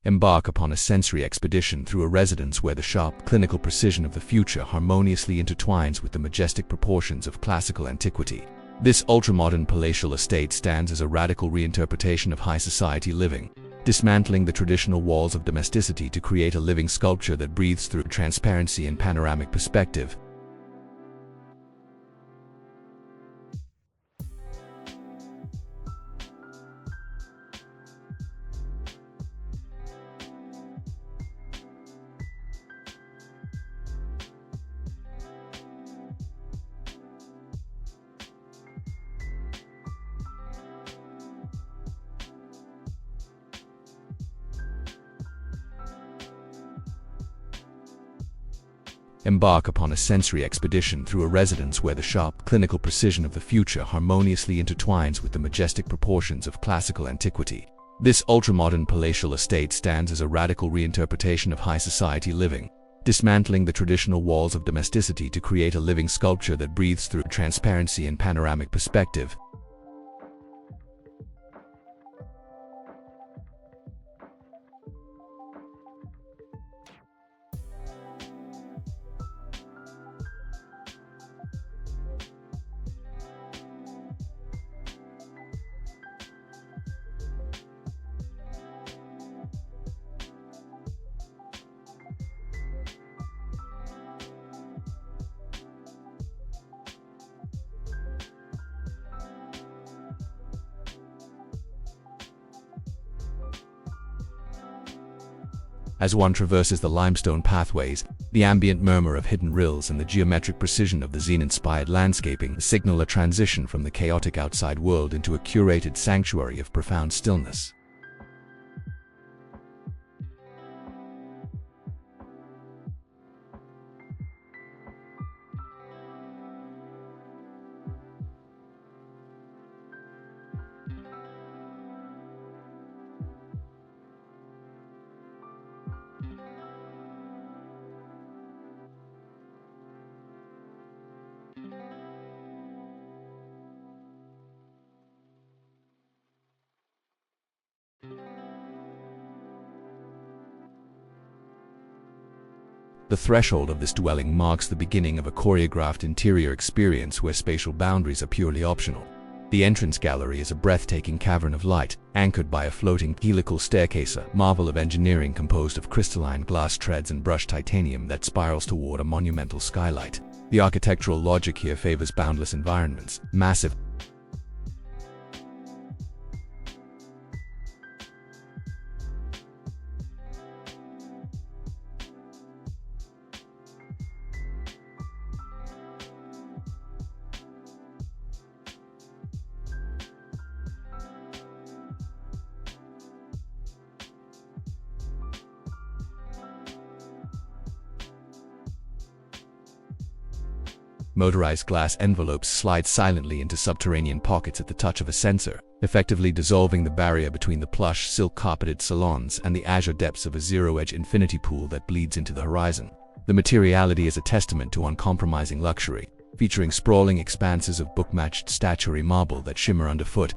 Embark upon a sensory expedition through a residence where the sharp, clinical precision of the future harmoniously intertwines with the majestic proportions of classical antiquity. This ultramodern palatial estate stands as a radical reinterpretation of high society living, dismantling the traditional walls of domesticity to create a living sculpture that breathes through transparency and panoramic perspective. Embark upon a sensory expedition through a residence where the sharp, clinical precision of the future harmoniously intertwines with the majestic proportions of classical antiquity. This ultramodern palatial estate stands as a radical reinterpretation of high society living, dismantling the traditional walls of domesticity to create a living sculpture that breathes through transparency and panoramic perspective. As one traverses the limestone pathways, the ambient murmur of hidden rills and the geometric precision of the Zen-inspired landscaping signal a transition from the chaotic outside world into a curated sanctuary of profound stillness. The threshold of this dwelling marks the beginning of a choreographed interior experience where spatial boundaries are purely optional. The entrance gallery is a breathtaking cavern of light, anchored by a floating helical staircase, a marvel of engineering composed of crystalline glass treads and brushed titanium that spirals toward a monumental skylight. The architectural logic here favors boundless environments, massive motorized glass envelopes slide silently into subterranean pockets at the touch of a sensor, effectively dissolving the barrier between the plush, silk-carpeted salons and the azure depths of a zero-edge infinity pool that bleeds into the horizon. The materiality is a testament to uncompromising luxury, featuring sprawling expanses of book-matched statuary marble that shimmer underfoot.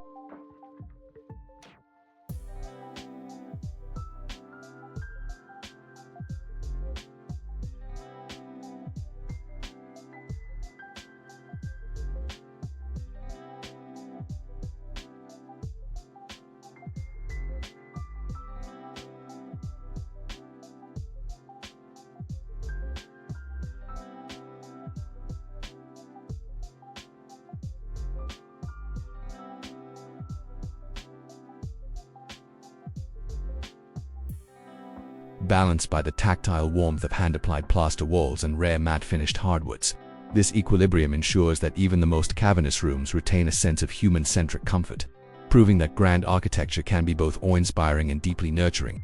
Balanced by the tactile warmth of hand-applied plaster walls and rare matte-finished hardwoods. This equilibrium ensures that even the most cavernous rooms retain a sense of human-centric comfort, proving that grand architecture can be both awe-inspiring and deeply nurturing.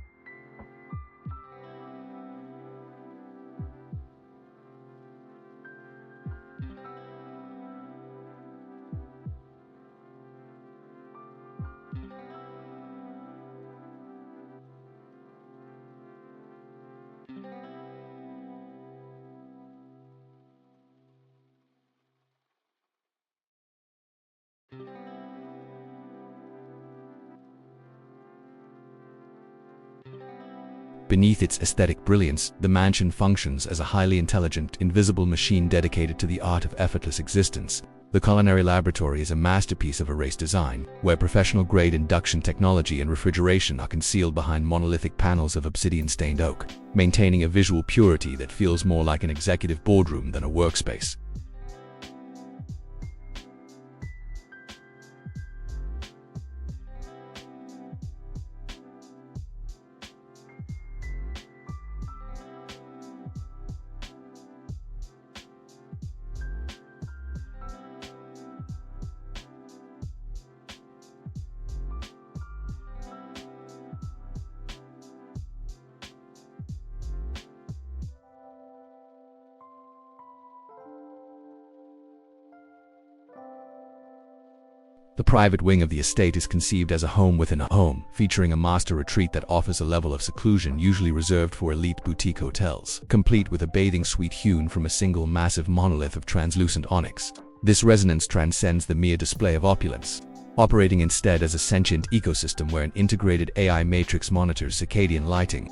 Beneath its aesthetic brilliance, the mansion functions as a highly intelligent, invisible machine dedicated to the art of effortless existence. The culinary laboratory is a masterpiece of erased design, where professional-grade induction technology and refrigeration are concealed behind monolithic panels of obsidian-stained oak, maintaining a visual purity that feels more like an executive boardroom than a workspace. The private wing of the estate is conceived as a home within a home, featuring a master retreat that offers a level of seclusion usually reserved for elite boutique hotels, complete with a bathing suite hewn from a single massive monolith of translucent onyx. This resonance transcends the mere display of opulence, operating instead as a sentient ecosystem where an integrated AI matrix monitors circadian lighting.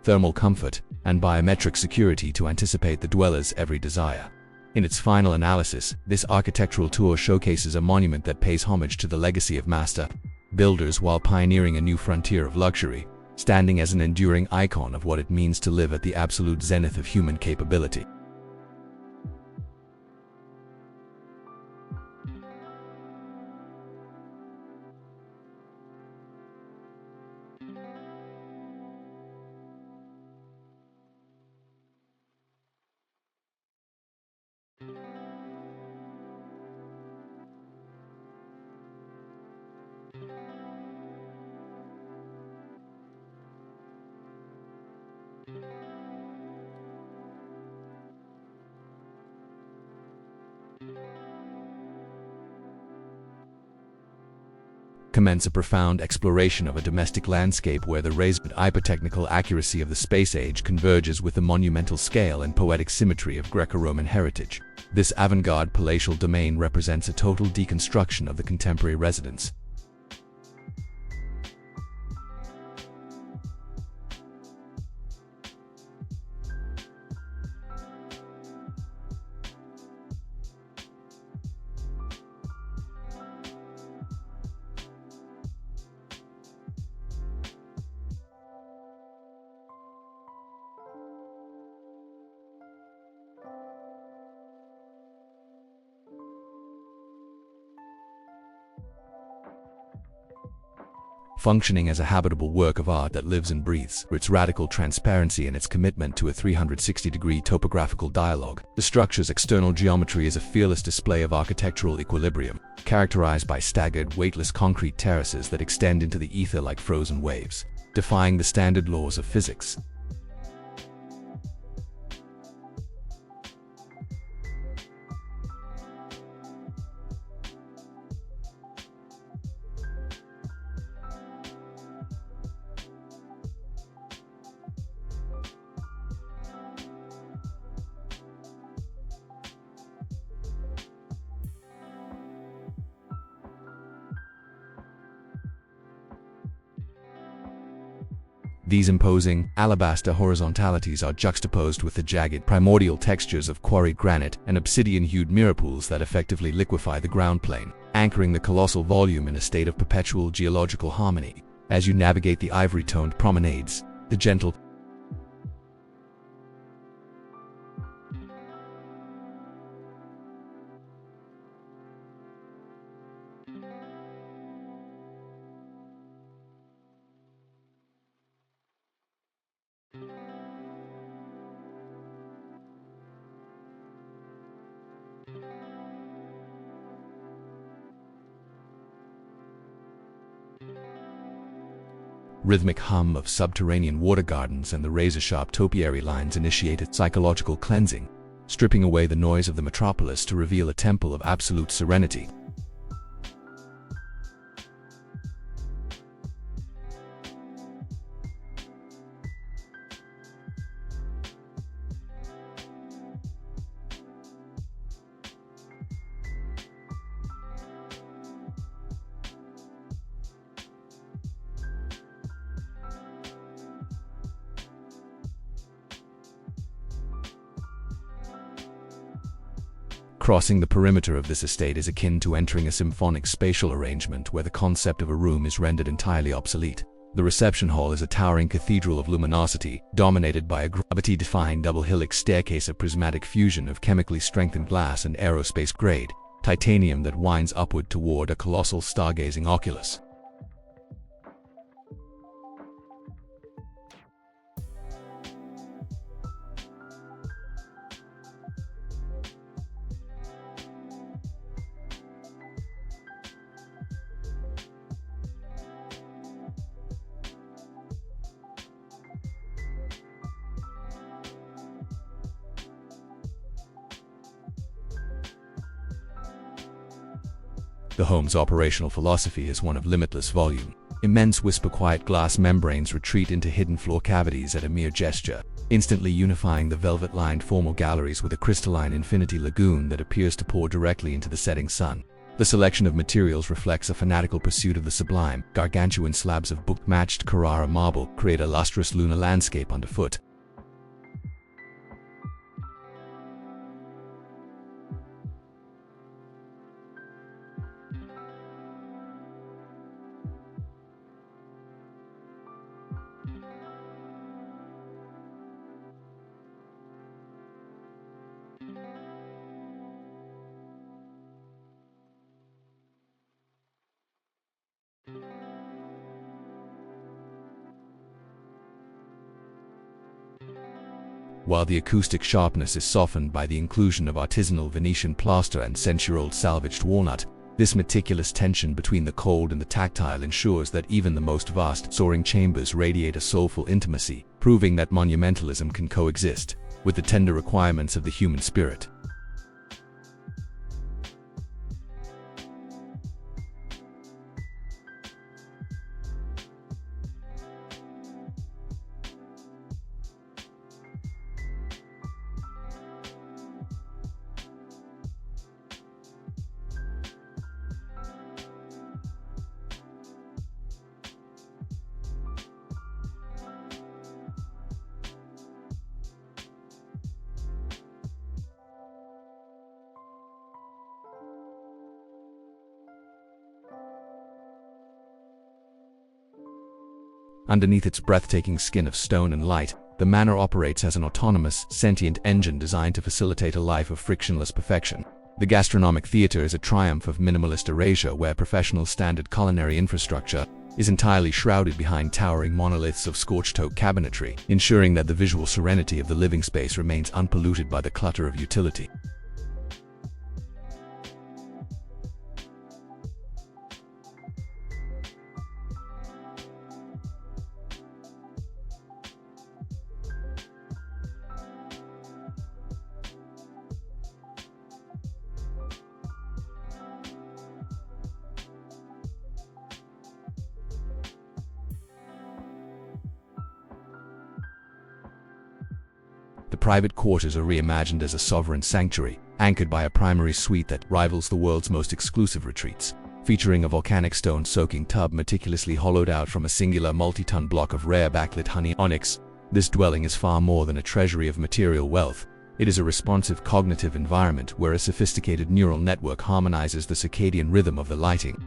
Thermal comfort, and biometric security to anticipate the dweller's every desire. In its final analysis, this architectural tour showcases a monument that pays homage to the legacy of master builders while pioneering a new frontier of luxury, standing as an enduring icon of what it means to live at the absolute zenith of human capability. Commence a profound exploration of a domestic landscape where the raised hypertechnical accuracy of the space age converges with the monumental scale and poetic symmetry of Greco-Roman heritage. This avant-garde palatial domain represents a total deconstruction of the contemporary residence. Functioning as a habitable work of art that lives and breathes for its radical transparency and its commitment to a 360-degree topographical dialogue. The structure's external geometry is a fearless display of architectural equilibrium, characterized by staggered, weightless concrete terraces that extend into the ether like frozen waves, defying the standard laws of physics. These imposing, alabaster horizontalities are juxtaposed with the jagged, primordial textures of quarried granite and obsidian-hued mirror pools that effectively liquefy the ground plane, anchoring the colossal volume in a state of perpetual geological harmony. As you navigate the ivory-toned promenades, the gentle rhythmic hum of subterranean water gardens and the razor-sharp topiary lines initiated psychological cleansing, stripping away the noise of the metropolis to reveal a temple of absolute serenity. Crossing the perimeter of this estate is akin to entering a symphonic spatial arrangement where the concept of a room is rendered entirely obsolete. The reception hall is a towering cathedral of luminosity, dominated by a gravity-defying double-helix staircase of prismatic fusion of chemically strengthened glass and aerospace-grade titanium that winds upward toward a colossal stargazing oculus. The home's operational philosophy is one of limitless volume. Immense whisper-quiet glass membranes retreat into hidden floor cavities at a mere gesture, instantly unifying the velvet-lined formal galleries with a crystalline infinity lagoon that appears to pour directly into the setting sun. The selection of materials reflects a fanatical pursuit of the sublime. Gargantuan slabs of book-matched Carrara marble create a lustrous lunar landscape underfoot. While the acoustic sharpness is softened by the inclusion of artisanal Venetian plaster and century-old salvaged walnut, this meticulous tension between the cold and the tactile ensures that even the most vast, soaring chambers radiate a soulful intimacy, proving that monumentalism can coexist with the tender requirements of the human spirit. Underneath its breathtaking skin of stone and light, the manor operates as an autonomous, sentient engine designed to facilitate a life of frictionless perfection. The gastronomic theater is a triumph of minimalist erasure where professional standard culinary infrastructure is entirely shrouded behind towering monoliths of scorched oak cabinetry, ensuring that the visual serenity of the living space remains unpolluted by the clutter of utility. The private quarters are reimagined as a sovereign sanctuary, anchored by a primary suite that rivals the world's most exclusive retreats. Featuring a volcanic stone-soaking tub meticulously hollowed out from a singular multi-ton block of rare backlit honey onyx, this dwelling is far more than a treasury of material wealth. It is a responsive cognitive environment where a sophisticated neural network harmonizes the circadian rhythm of the lighting.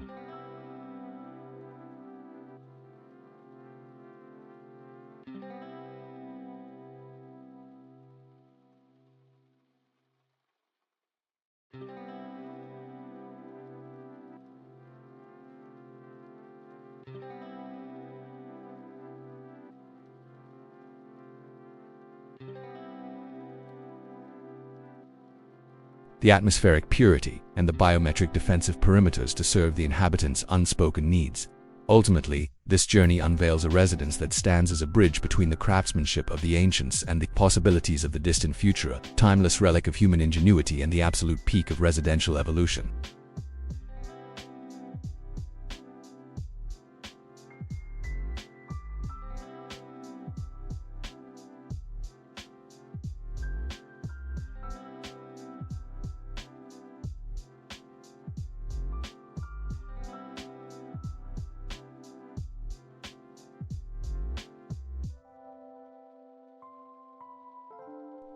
The atmospheric purity and the biometric defensive perimeters to serve the inhabitants' unspoken needs. Ultimately, This journey unveils a residence that stands as a bridge between the craftsmanship of the ancients and the possibilities of the distant future, a timeless relic of human ingenuity and the absolute peak of residential evolution.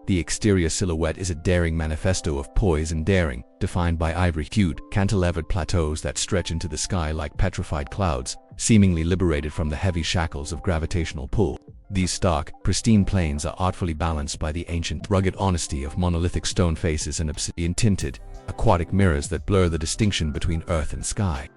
The exterior silhouette is a daring manifesto of poise and daring, defined by ivory-hued, cantilevered plateaus that stretch into the sky like petrified clouds, seemingly liberated from the heavy shackles of gravitational pull. These stark, pristine plains are artfully balanced by the ancient, rugged honesty of monolithic stone faces and obsidian-tinted, aquatic mirrors that blur the distinction between earth and sky.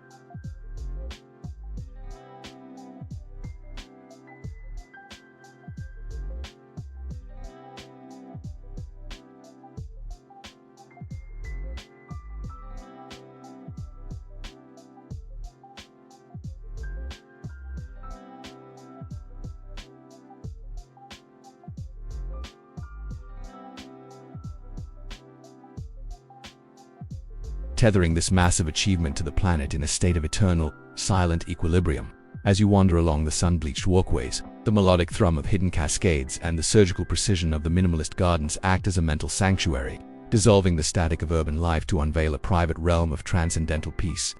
Tethering this massive achievement to the planet in a state of eternal, silent equilibrium. As you wander along the sun-bleached walkways, the melodic thrum of hidden cascades and the surgical precision of the minimalist gardens act as a mental sanctuary, dissolving the static of urban life to unveil a private realm of transcendental peace.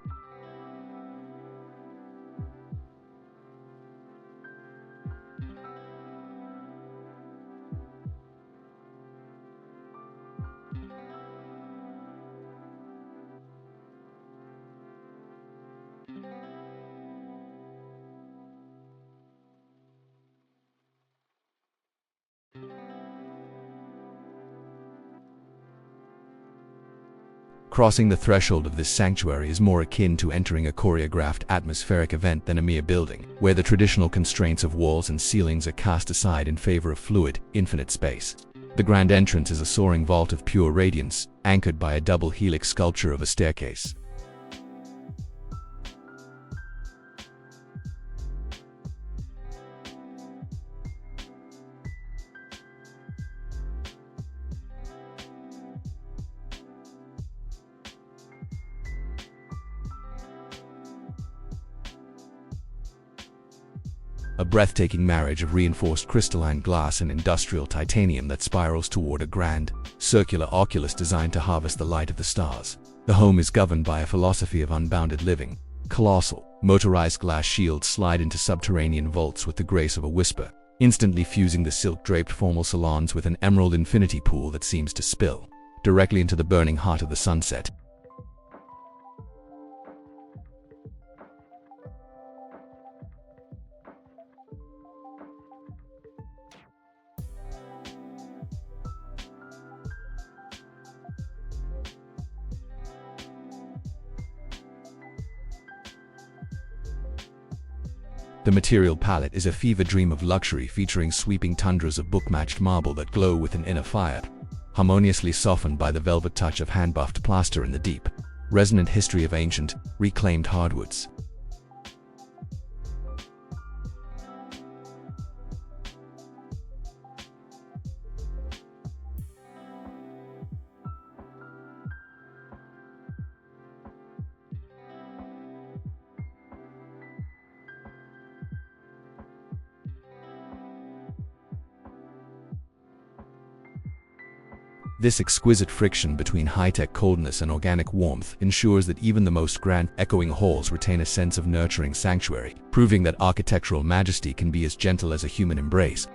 Crossing the threshold of this sanctuary is more akin to entering a choreographed atmospheric event than a mere building, where the traditional constraints of walls and ceilings are cast aside in favor of fluid, infinite space. The grand entrance is a soaring vault of pure radiance, anchored by a double helix sculpture of a staircase. A breathtaking marriage of reinforced crystalline glass and industrial titanium that spirals toward a grand, circular oculus designed to harvest the light of the stars. The home is governed by a philosophy of unbounded living. Colossal, motorized glass shields slide into subterranean vaults with the grace of a whisper, instantly fusing the silk-draped formal salons with an emerald infinity pool that seems to spill directly into the burning heart of the sunset. The material palette is a fever dream of luxury, featuring sweeping tundras of book-matched marble that glow with an inner fire, harmoniously softened by the velvet touch of hand-buffed plaster and the deep, resonant history of ancient, reclaimed hardwoods. This exquisite friction between high-tech coldness and organic warmth ensures that even the most grand, echoing halls retain a sense of nurturing sanctuary, proving that architectural majesty can be as gentle as a human embrace.